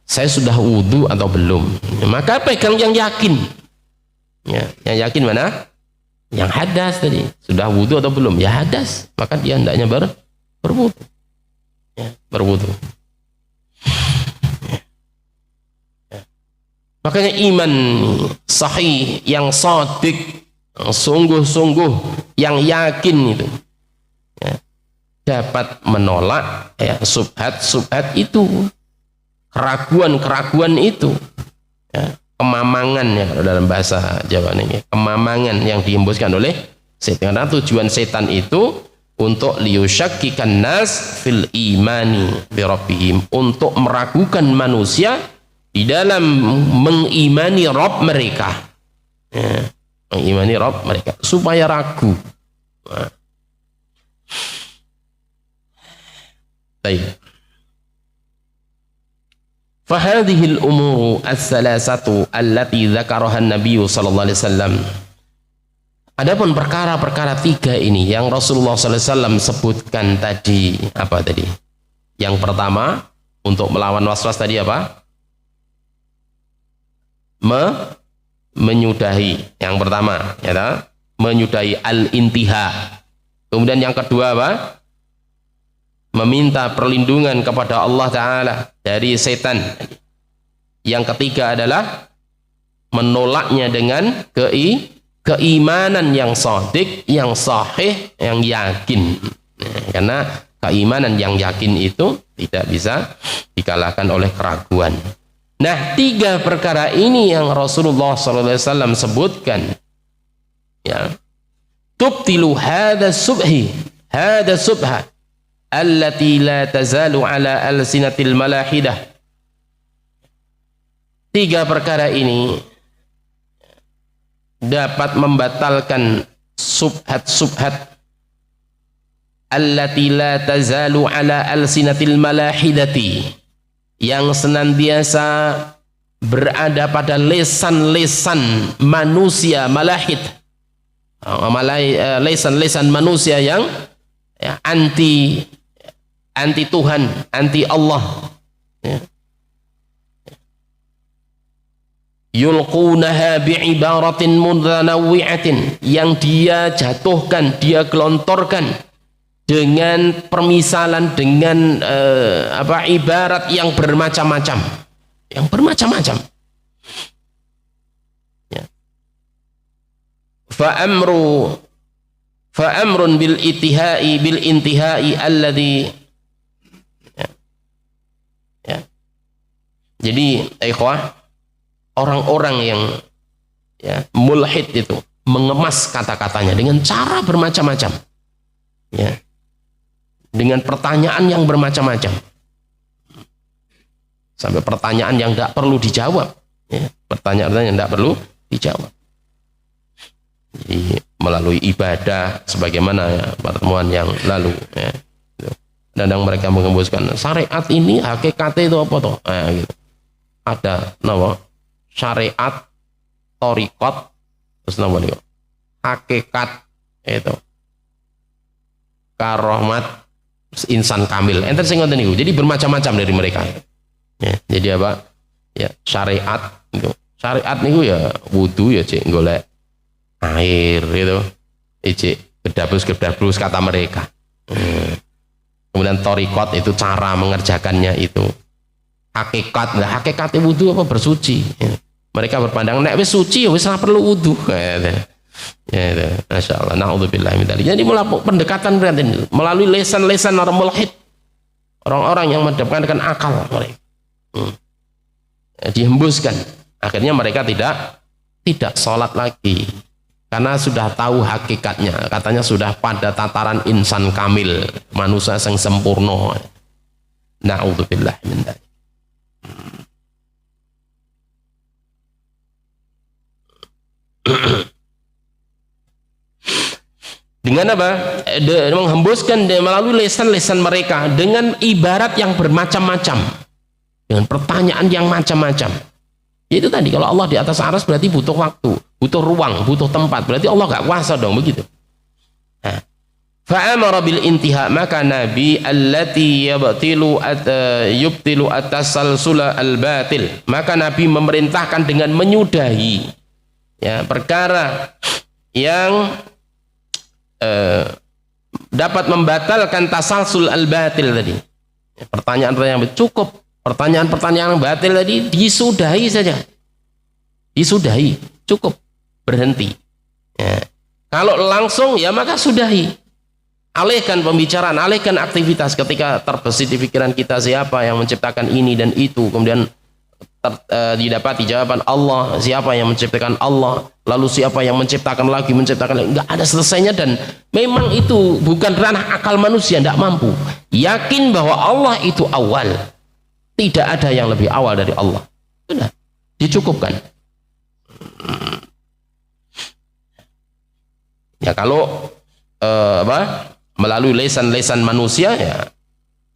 saya sudah wudhu atau belum, maka pegang yang yakin. Ya, yang yakin mana? Yang hadas tadi. Sudah wudhu atau belum? Ya hadas. Maka dia hendaknya berwudhu. Ya, berwudhu. Ya. Ya. Makanya iman sahih, yang shadiq, yang sungguh-sungguh, yang yakin itu, ya, dapat menolak, ya, subhat itu, keraguan itu, ya. Kemamangan, ya, dalam bahasa Jawa ini, kemamangan yang dihembuskan oleh setan. Karena tujuan setan itu untuk liyusyakkikan nas fil imani bi rabbihim, untuk meragukan manusia di dalam mengimani Rabb mereka, ya, mengimani Rabb mereka supaya ragu. Nah. Baik. Fahadhil umuru as-salasatu allati dzakaraha an-nabiy sallallahu alaihi wasallam. Adapun perkara-perkara tiga ini yang Rasulullah sallallahu alaihi wasallam sebutkan tadi, apa tadi? Yang pertama, untuk melawan waswas tadi apa? Menyudahi. Yang pertama, ya, menyudahi al-intiha. Kemudian yang kedua apa? Meminta perlindungan kepada Allah Ta'ala dari setan. Yang ketiga adalah menolaknya dengan keimanan yang shadiq, yang sahih, yang yakin. Karena keimanan yang yakin itu tidak bisa dikalahkan oleh keraguan. Nah, 3 perkara ini yang Rasulullah SAW sebutkan, ya, tubtilu hada subha allati la tazalu ala alsinatil malahidah. 3 perkara ini dapat membatalkan subhat-subhat allati la tazalu ala alsinatil malahidati, yang senantiasa berada pada lesan-lesan manusia malahid, lesan-lesan manusia yang ya, anti Tuhan, anti Allah, ya. Yulqunaha bi'ibaratin mutanawwi'atin, yang dia jatuhkan, dia gelontorkan dengan permisalan, dengan ibarat yang bermacam-macam, ya. Fa'amrun bil intihai alladhi, ya. Ya. Jadi ikhwah, orang-orang yang ya, mulhid itu mengemas kata-katanya dengan cara bermacam-macam, ya, dengan pertanyaan yang bermacam-macam, sampai pertanyaan yang tidak perlu dijawab, ya, pertanyaan yang tidak perlu dijawab. Jadi melalui ibadah sebagaimana ya, pertemuan yang lalu, ya, gitu. Kadang mereka mengembuskan syariat ini hakikatnya itu apa toh, gitu. Ada syariat, thariqat, terus hakikat itu karomat, insan kamil. Enten sing ngoten niku. Jadi bermacam-macam dari mereka. Ya, jadi apa? Ya, syariat itu. Syariat niku ya wudu ya cek golek air gitu. Cek gedabus kata mereka. Kemudian thariqat itu cara mengerjakannya itu. Hakikat, nah hakikatnya wudu apa? Bersuci. Ya. Mereka berpandangan nek wis suci ya wis ora perlu wudu. Ya, Masya Allah, na'udzubillah min dzalik. Jadi pendekatan melalui lesan-lesan orang mulhid, orang-orang yang mendapatkan akal mereka, dihembuskan. Akhirnya mereka tidak sholat lagi karena sudah tahu hakikatnya. Katanya sudah pada tataran insan kamil, manusia yang sempurna. Na'udzubillah min dzalik. Dengan apa? Menghembuskan melalui lesan-lesan mereka dengan ibarat yang bermacam-macam, dengan pertanyaan yang macam-macam. Itu tadi, kalau Allah di atas arsy berarti butuh waktu, butuh ruang, butuh tempat. Berarti Allah gak kuasa dong begitu. Fa'amara bil intiha, maka Nabi allati yubtilu at-tasalsula al-batil, maka Nabi memerintahkan dengan menyudahi, ya, perkara yang dapat membatalkan tasalsul al-batil tadi. Pertanyaan-pertanyaan cukup, pertanyaan-pertanyaan batil tadi disudahi saja. Disudahi, cukup, berhenti. Ya. Kalau langsung ya maka sudahi. Alihkan pembicaraan, alihkan aktivitas. Ketika terbesit di pikiran kita siapa yang menciptakan ini dan itu, kemudian didapati jawaban Allah, siapa yang menciptakan Allah, lalu siapa yang menciptakan lagi, nggak ada selesainya. Dan memang itu bukan ranah akal manusia, tidak mampu. Yakin bahwa Allah itu awal, tidak ada yang lebih awal dari Allah, sudah dicukupkan. Ya kalau melalui lesan-lesan manusia ya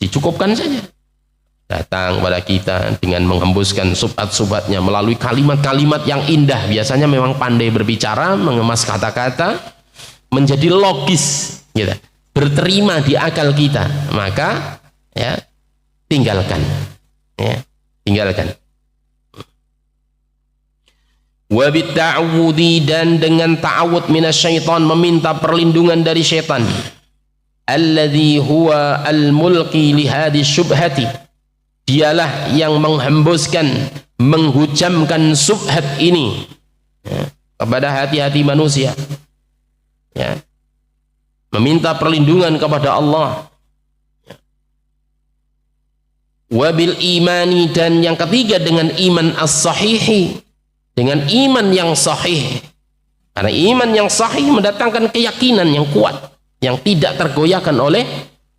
dicukupkan saja. Datang kepada kita dengan menghembuskan subhat-subhatnya melalui kalimat-kalimat yang indah. Biasanya memang pandai berbicara, mengemas kata-kata menjadi logis, gitu, berterima di akal kita. Maka ya tinggalkan, ya tinggalkan. Wabit ta'awudi, dan dengan ta'awud minasyaitan, meminta perlindungan dari syaitan. Alladhi huwa al-mulqi lihadi syubhati, dialah yang menghembuskan, menghujamkan subhat ini, ya, kepada hati-hati manusia, ya, meminta perlindungan kepada Allah, wabil imani, dan yang ketiga dengan iman as-sahihi, dengan iman yang sahih, karena iman yang sahih mendatangkan keyakinan yang kuat yang tidak tergoyahkan oleh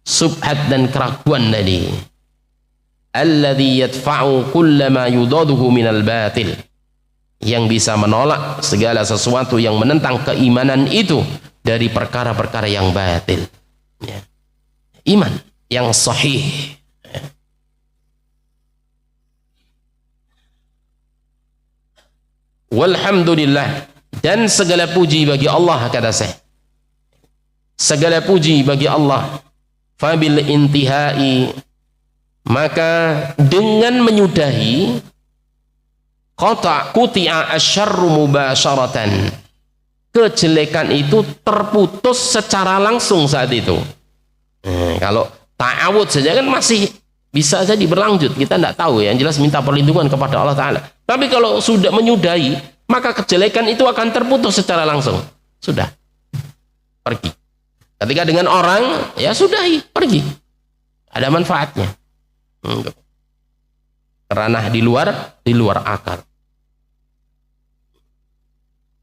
subhat dan keraguan tadi. Alladzi yadfa'u kullama yudaduhu minal batil, yang bisa menolak segala sesuatu yang menentang keimanan itu dari perkara-perkara yang batil, ya. Iman yang sahih, ya. Walhamdulillah, dan segala puji bagi Allah, kata saya, segala puji bagi Allah. Fabil intihai, maka dengan menyudahi, quti'a asyarru mubasyaratan, kejelekan itu terputus secara langsung saat itu. Kalau ta'awud saja kan masih bisa saja berlanjut, kita tidak tahu ya, yang jelas minta perlindungan kepada Allah Ta'ala. Tapi kalau sudah menyudahi, maka kejelekan itu akan terputus secara langsung. Sudah, pergi. Ketika dengan orang, ya sudahi, pergi. Ada manfaatnya. Ranah di luar akar.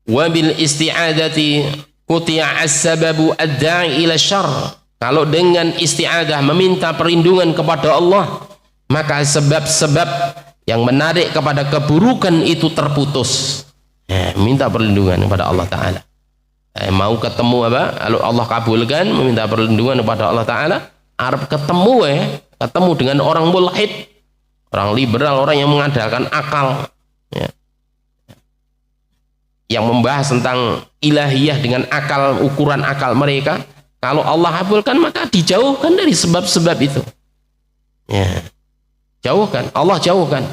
Wabil isti'adati quti'a as-sababu ad-da'i ila syarr. Kalau dengan isti'adah meminta perlindungan kepada Allah, maka sebab-sebab yang menarik kepada keburukan itu terputus. Minta perlindungan kepada Allah Ta'ala. Mau ketemu apa? Kalau Allah kabulkan, meminta perlindungan kepada Allah Ta'ala, harap ketemu dengan orang mulhid, orang liberal, orang yang mengandalkan akal, ya, yang membahas tentang ilahiyah dengan akal, ukuran akal mereka. Kalau Allah kabulkan, maka dijauhkan dari sebab-sebab itu, ya. Jauhkan, Allah jauhkan.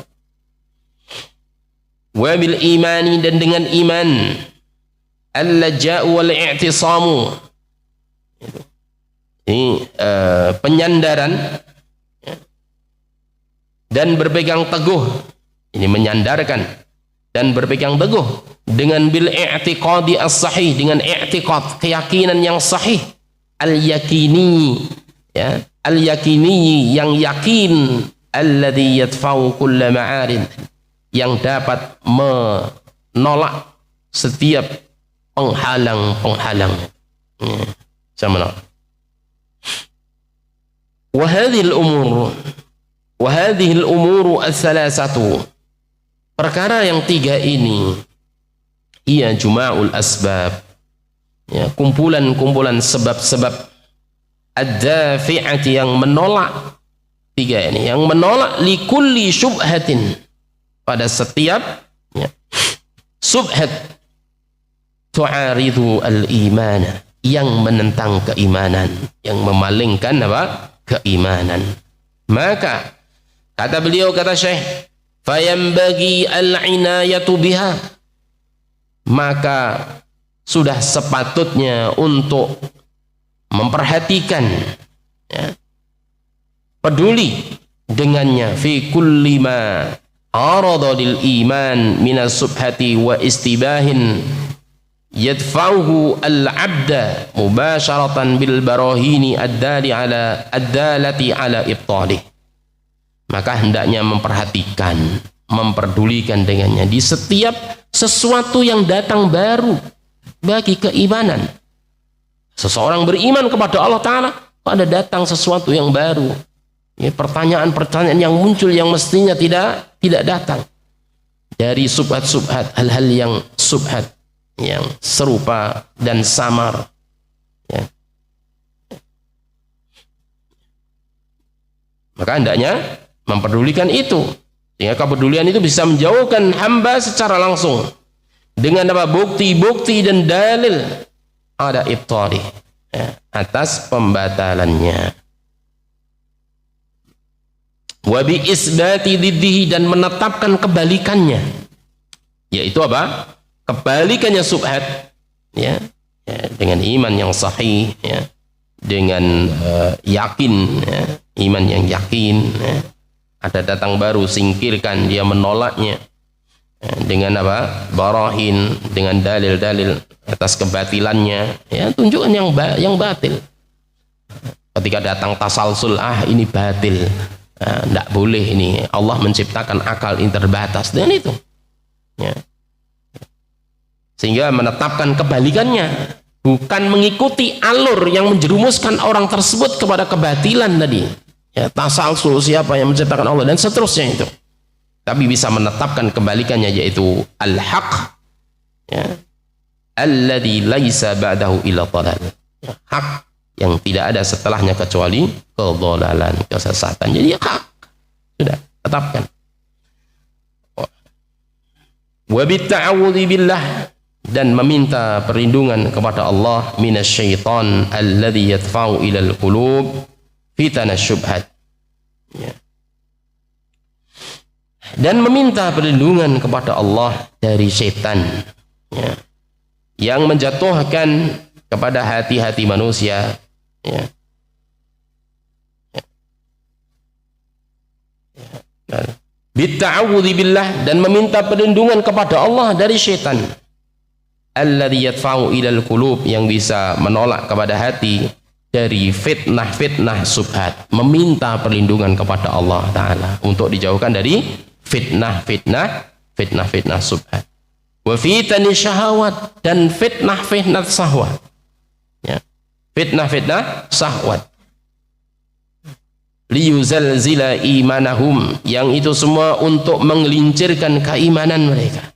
Wabil imani, dan dengan iman, al-laja'u wal-i'tisamu, ini penyandaran, ya, dan berpegang teguh. Ini menyandarkan dan berpegang teguh dengan bil i'tiqadi as-sahih, dengan i'tiqad, keyakinan yang sahih, al-yakini, ya, al-yakini, yang yakin, alladzi yadfa'u kulla ma'arid, yang dapat menolak setiap penghalang-penghalang, ya, sama menolak. Wa hadhil umur as-salasatu, perkara yang tiga ini, ia juma'ul asbab, ya, kumpulan-kumpulan sebab-sebab, ad-dafi'ati, yang menolak, tiga ini yang menolak, likulli syubhatin, pada setiap, ya, subhat, tu'aridu al-imana, yang menentang keimanan, yang memalingkan apa? Keimanan. Maka kata beliau, kata Syekh, fayambagi al-inayatu biha, maka sudah sepatutnya untuk memperhatikan, ya, peduli dengannya, fi kulli ma arada lil iman minas subhati wa istibahin yadfa'uhu al-'abda mubasyaratan bil barahini ad-dalati ala ibtalih. Maka hendaknya memperhatikan, memperdulikan dengannya di setiap sesuatu yang datang baru bagi keimanan. Seseorang beriman kepada Allah Ta'ala, pada datang sesuatu yang baru, ya, pertanyaan-pertanyaan yang muncul yang mestinya tidak datang dari subhat-subhat, hal-hal yang subhat, yang serupa dan samar, ya. Maka hendaknya memperdulikan itu, sehingga kepedulian itu bisa menjauhkan hamba secara langsung dengan apa? Bukti-bukti dan dalil ada ibtali, ya, atas pembatalannya. Wa bi isbati diddihi, dan menetapkan kebalikannya, yaitu apa? Kebalikannya subhat, ya, ya, dengan iman yang sahih, ya, dengan yakin, ya, iman yang yakin, ya. Ada datang baru, singkirkan, dia menolaknya, dengan apa? Barahin, dengan dalil-dalil atas kebatilannya, ya tunjukkan yang batil. Ketika datang tasalsul, ini batil, tidak boleh ini, Allah menciptakan akal yang terbatas, dengan itu ya. Sehingga menetapkan kebalikannya, bukan mengikuti alur yang menjerumuskan orang tersebut kepada kebatilan tadi ya, tasalsul siapa yang menciptakan Allah dan seterusnya itu, tapi bisa menetapkan kebalikannya, yaitu al-haq ya, alladzi laisa ba'dahu illa dhalal ya, hak yang tidak ada setelahnya kecuali kedhalalan, kesesatan. Jadi hak sudah tetapkan. Wa bitta'awudzi billah, dan meminta perlindungan kepada Allah minasyaiton alladzi yadfa'u ilal qulub fitana syubhat ya. Dan meminta perlindungan kepada Allah dari setan ya, yang menjatuhkan kepada hati-hati manusia ya. Bitta'awudzi billah, dan meminta perlindungan kepada Allah dari setan alladzi yadfa'u ilal qulub, yang bisa menolak kepada hati dari fitnah-fitnah subhat. Meminta perlindungan kepada Allah Ta'ala untuk dijauhkan dari fitnah-fitnah subhat. Wa fitani syahawat, dan fitnah-fitnah syahwat ya. Fitnah-fitnah syahwat, liyuzalzila imanahum, yang itu semua untuk menggelincirkan keimanan mereka.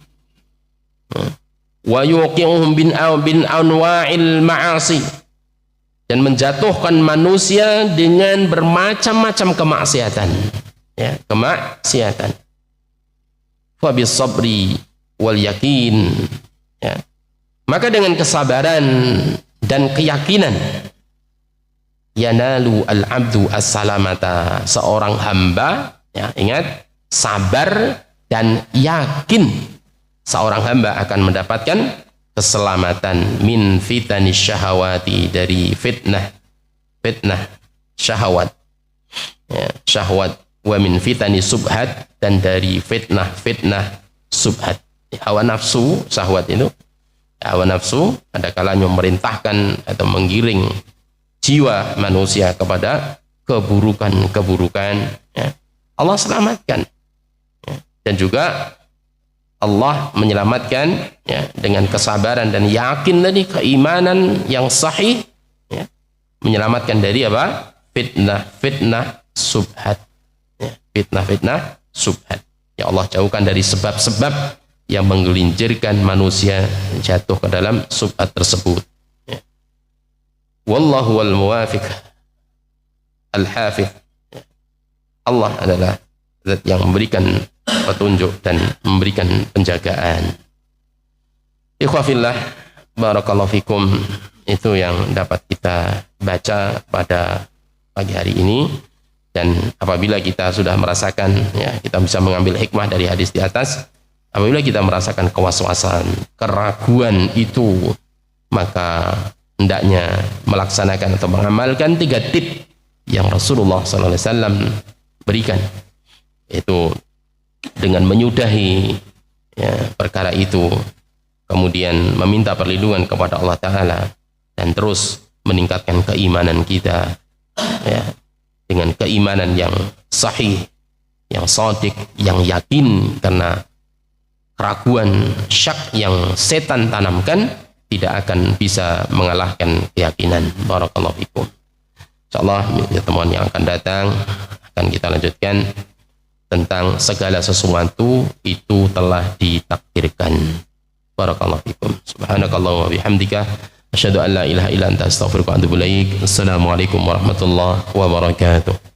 Wa yuqi'uhum bin anwa'il ma'asi, dan menjatuhkan manusia dengan bermacam-macam kemaksiatan ya, kemaksiatan. Fa bis sabri wal yakin ya. Maka dengan kesabaran dan keyakinan, yanalu al-abdu as-salamata, seorang hamba ya, ingat, sabar dan yakin, seorang hamba akan mendapatkan keselamatan min fitani syahawati, dari fitnah syahwat ya, syahwat, wa min fitani subhat, dan dari fitnah subhat, hawa nafsu. Syahwat itu hawa nafsu, ada kalanya memerintahkan atau menggiring jiwa manusia kepada keburukan ya. Allah selamatkan ya. Dan juga Allah menyelamatkan ya, dengan kesabaran dan yakin tadi, keimanan yang sahih ya, menyelamatkan dari apa? Fitnah subhat ya, fitnah subhat ya. Allah jauhkan dari sebab-sebab yang menggelincirkan manusia jatuh ke dalam subhat tersebut ya. Wallahu wal muwafiq al-hafiz ya. Allah adalah zat yang memberikan petunjuk dan memberikan penjagaan. Ikhwafillah, barakallahu fikum, itu yang dapat kita baca pada pagi hari ini. Dan apabila kita sudah merasakan ya, kita bisa mengambil hikmah dari hadis di atas. Apabila kita merasakan kewaswasan, keraguan itu, maka hendaknya melaksanakan atau mengamalkan 3 tip yang Rasulullah SAW berikan, yaitu dengan menyudahi ya, perkara itu, kemudian meminta perlindungan kepada Allah Ta'ala, dan terus meningkatkan keimanan kita ya, dengan keimanan yang sahih, yang shadiq, yang yakin, karena keraguan, syak yang setan tanamkan tidak akan bisa mengalahkan keyakinan. Barakallahu fikum. Insyaallah pertemuan yang akan datang akan kita lanjutkan tentang segala sesuatu itu telah ditakdirkan. Barakallahu fikum. Subhanakallah wa bihamdika asyhadu an la ilaha illa anta astaghfiruka wa atubu ilaik. Assalamualaikum warahmatullahi wabarakatuh.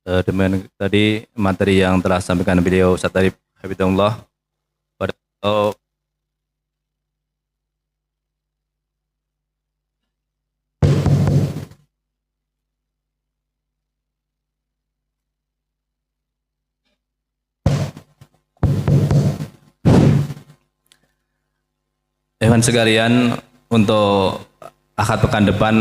Demikian tadi materi yang telah sampaikan beliau Ustaz Arif Hafizahullah. Ikhwan sekalian, untuk akad pekan depan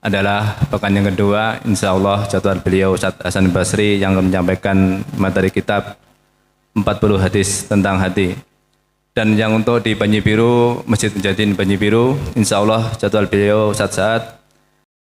adalah pekan yang kedua. Insya Allah jadwal beliau Ustadz Hasan Basri yang akan menyampaikan materi kitab 40 hadis tentang hati. Dan yang untuk di Banyu Biru, Masjid Mujahidin Banyu Biru, insya Allah jadwal beliau Ustadz Saad